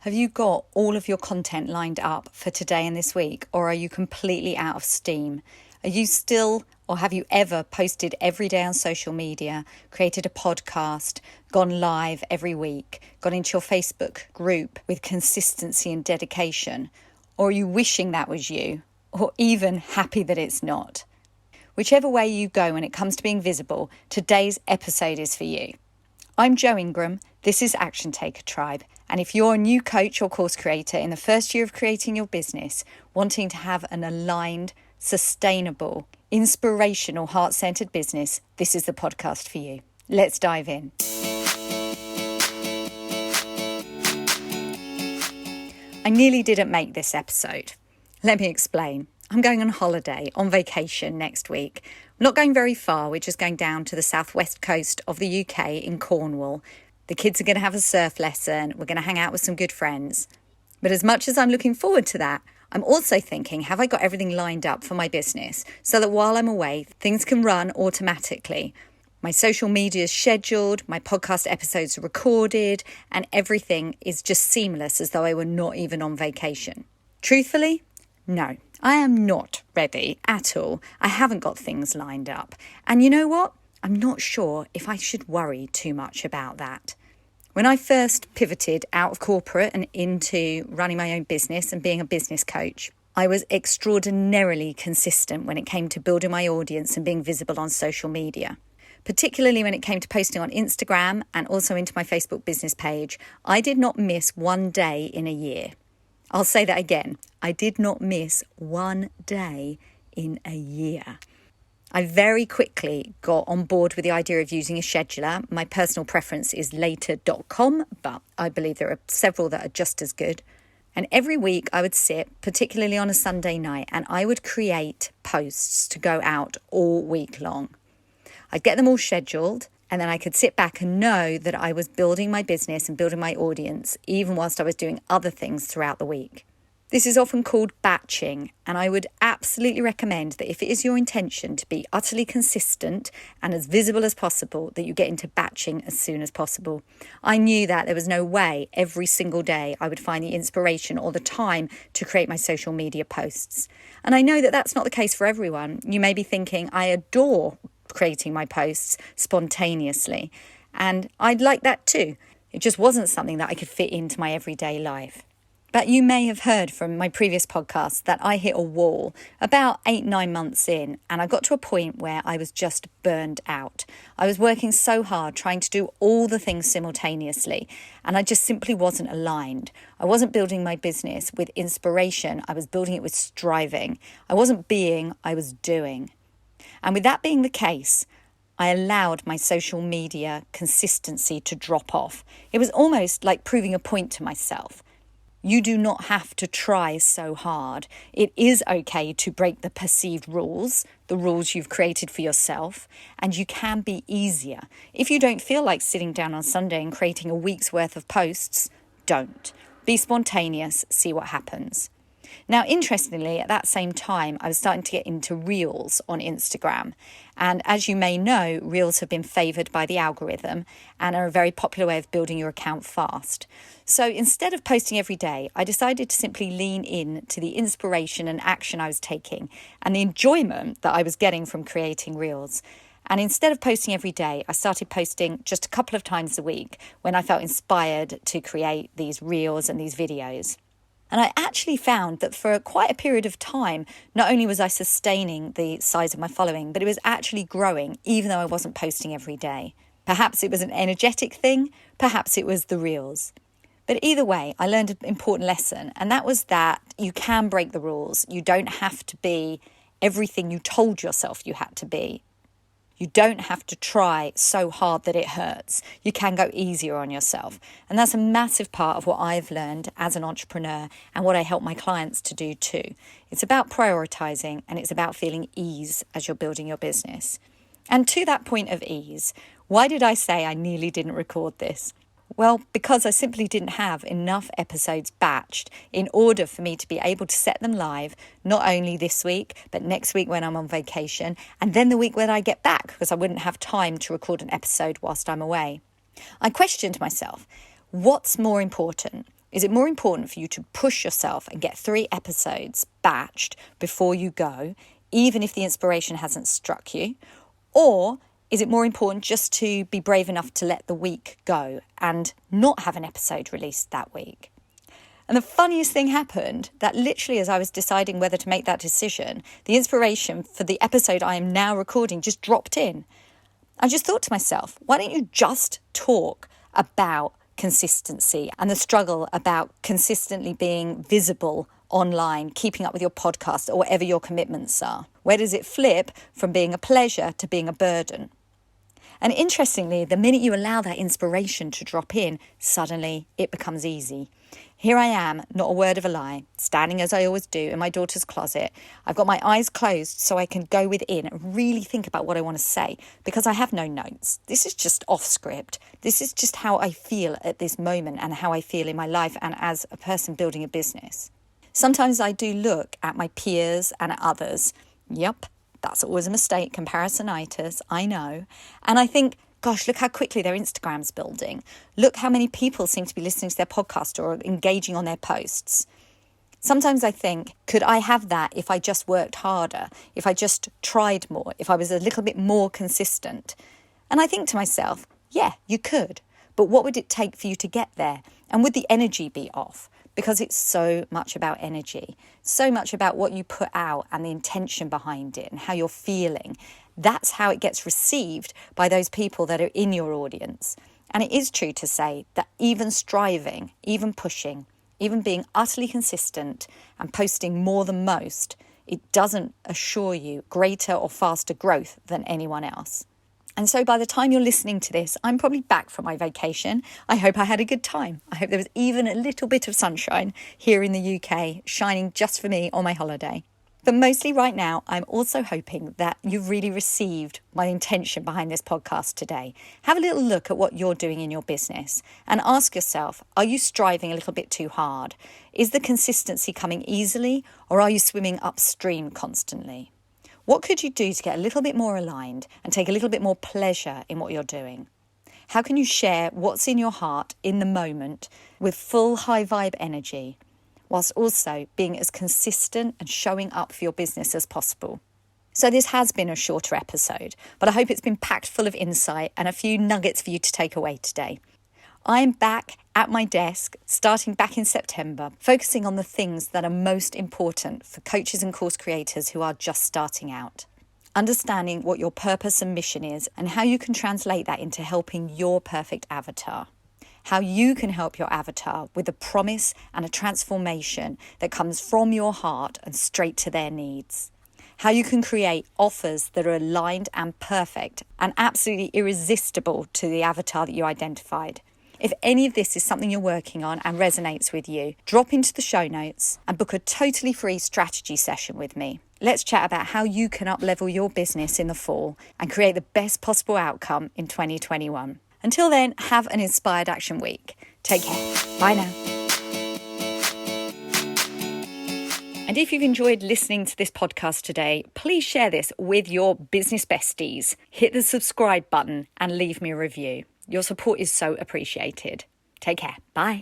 Have you got all of your content lined up for today and this week, or are you completely out of steam? Are you still, or have you ever posted every day on social media, created a podcast, gone live every week, got into your Facebook group with consistency and dedication? Or are you wishing that was you, or even happy that it's not? Whichever way you go when it comes to being visible, today's episode is for you. I'm Jo Ingram, this is Action Taker Tribe, and if you're a new coach or course creator in the first year of creating your business, wanting to have an aligned, sustainable, inspirational, heart-centered business, this is the podcast for you. Let's dive in. I nearly didn't make this episode. Let me explain. I'm going on holiday, on vacation next week. I'm not going very far, we're just going down to the southwest coast of the UK in Cornwall. The kids are going to have a surf lesson, we're going to hang out with some good friends. But as much as I'm looking forward to that, I'm also thinking, have I got everything lined up for my business so that while I'm away, things can run automatically? My social media is scheduled, my podcast episodes are recorded, and everything is just seamless as though I were not even on vacation. Truthfully, no. I am not ready at all. I haven't got things lined up. And you know what? I'm not sure if I should worry too much about that. When I first pivoted out of corporate and into running my own business and being a business coach, I was extraordinarily consistent when it came to building my audience and being visible on social media. Particularly when it came to posting on Instagram and also into my Facebook business page, I did not miss one day in a year. I'll say that again. I did not miss one day in a year. I very quickly got on board with the idea of using a scheduler. My personal preference is later.com, but I believe there are several that are just as good. And every week I would sit, particularly on a Sunday night, and I would create posts to go out all week long. I'd get them all scheduled, and then I could sit back and know that I was building my business and building my audience, even whilst I was doing other things throughout the week. This is often called batching, and I would absolutely recommend that if it is your intention to be utterly consistent and as visible as possible, that you get into batching as soon as possible. I knew that there was no way every single day I would find the inspiration or the time to create my social media posts. And I know that that's not the case for everyone. You may be thinking, I adore creating my posts spontaneously, and I'd like that too. It just wasn't something that I could fit into my everyday life. But you may have heard from my previous podcast that I hit a wall about 8-9 months in, and I got to a point where I was just burned out. I was working so hard trying to do all the things simultaneously, and I just simply wasn't aligned. I wasn't building my business with inspiration, I was building it with striving. I wasn't being, I was doing. And with that being the case, I allowed my social media consistency to drop off. It was almost like proving a point to myself. You do not have to try so hard. It is okay to break the perceived rules, the rules you've created for yourself, and you can be easier. If you don't feel like sitting down on Sunday and creating a week's worth of posts, don't. Be spontaneous, see what happens. Now, interestingly, at that same time, I was starting to get into Reels on Instagram. And as you may know, Reels have been favoured by the algorithm and are a very popular way of building your account fast. So instead of posting every day, I decided to simply lean in to the inspiration and action I was taking and the enjoyment that I was getting from creating Reels. And instead of posting every day, I started posting just a couple of times a week when I felt inspired to create these Reels and these videos. And I actually found that for quite a period of time, not only was I sustaining the size of my following, but it was actually growing, even though I wasn't posting every day. Perhaps it was an energetic thing, perhaps it was the Reels. But either way, I learned an important lesson, and that was that you can break the rules. You don't have to be everything you told yourself you had to be. You don't have to try so hard that it hurts. You can go easier on yourself. And that's a massive part of what I've learned as an entrepreneur and what I help my clients to do too. It's about prioritizing and it's about feeling ease as you're building your business. And to that point of ease, why did I say I nearly didn't record this? Well, because I simply didn't have enough episodes batched in order for me to be able to set them live, not only this week, but next week when I'm on vacation, and then the week when I get back, because I wouldn't have time to record an episode whilst I'm away. I questioned myself, what's more important? Is it more important for you to push yourself and get 3 episodes batched before you go, even if the inspiration hasn't struck you? Or is it more important just to be brave enough to let the week go and not have an episode released that week? And the funniest thing happened that literally as I was deciding whether to make that decision, the inspiration for the episode I am now recording just dropped in. I just thought to myself, why don't you just talk about consistency and the struggle about consistently being visible online, keeping up with your podcast or whatever your commitments are? Where does it flip from being a pleasure to being a burden? And interestingly, the minute you allow that inspiration to drop in, suddenly it becomes easy. Here I am, not a word of a lie, standing as I always do in my daughter's closet. I've got my eyes closed so I can go within and really think about what I want to say because I have no notes. This is just off script. This is just how I feel at this moment and how I feel in my life and as a person building a business. Sometimes I do look at my peers and at others. Yep, that's always a mistake, comparisonitis, I know. And I think, gosh, look how quickly their Instagram's building. Look how many people seem to be listening to their podcast or engaging on their posts. Sometimes I think, could I have that if I just worked harder, if I just tried more, if I was a little bit more consistent? And I think to myself, yeah, you could. But what would it take for you to get there? And would the energy be off? Because it's so much about energy, so much about what you put out and the intention behind it and how you're feeling. That's how it gets received by those people that are in your audience. And it is true to say that even striving, even pushing, even being utterly consistent and posting more than most, it doesn't assure you greater or faster growth than anyone else. And so by the time you're listening to this, I'm probably back from my vacation. I hope I had a good time. I hope there was even a little bit of sunshine here in the UK, shining just for me on my holiday. But mostly right now, I'm also hoping that you've really received my intention behind this podcast today. Have a little look at what you're doing in your business and ask yourself, are you striving a little bit too hard? Is the consistency coming easily or are you swimming upstream constantly? What could you do to get a little bit more aligned and take a little bit more pleasure in what you're doing? How can you share what's in your heart in the moment with full high vibe energy, whilst also being as consistent and showing up for your business as possible? So this has been a shorter episode, but I hope it's been packed full of insight and a few nuggets for you to take away today. I am back at my desk, starting back in September, focusing on the things that are most important for coaches and course creators who are just starting out. Understanding what your purpose and mission is and how you can translate that into helping your perfect avatar. How you can help your avatar with a promise and a transformation that comes from your heart and straight to their needs. How you can create offers that are aligned and perfect and absolutely irresistible to the avatar that you identified. If any of this is something you're working on and resonates with you, drop into the show notes and book a totally free strategy session with me. Let's chat about how you can up-level your business in the fall and create the best possible outcome in 2021. Until then, have an inspired action week. Take care. Bye now. And if you've enjoyed listening to this podcast today, please share this with your business besties. Hit the subscribe button and leave me a review. Your support is so appreciated. Take care. Bye.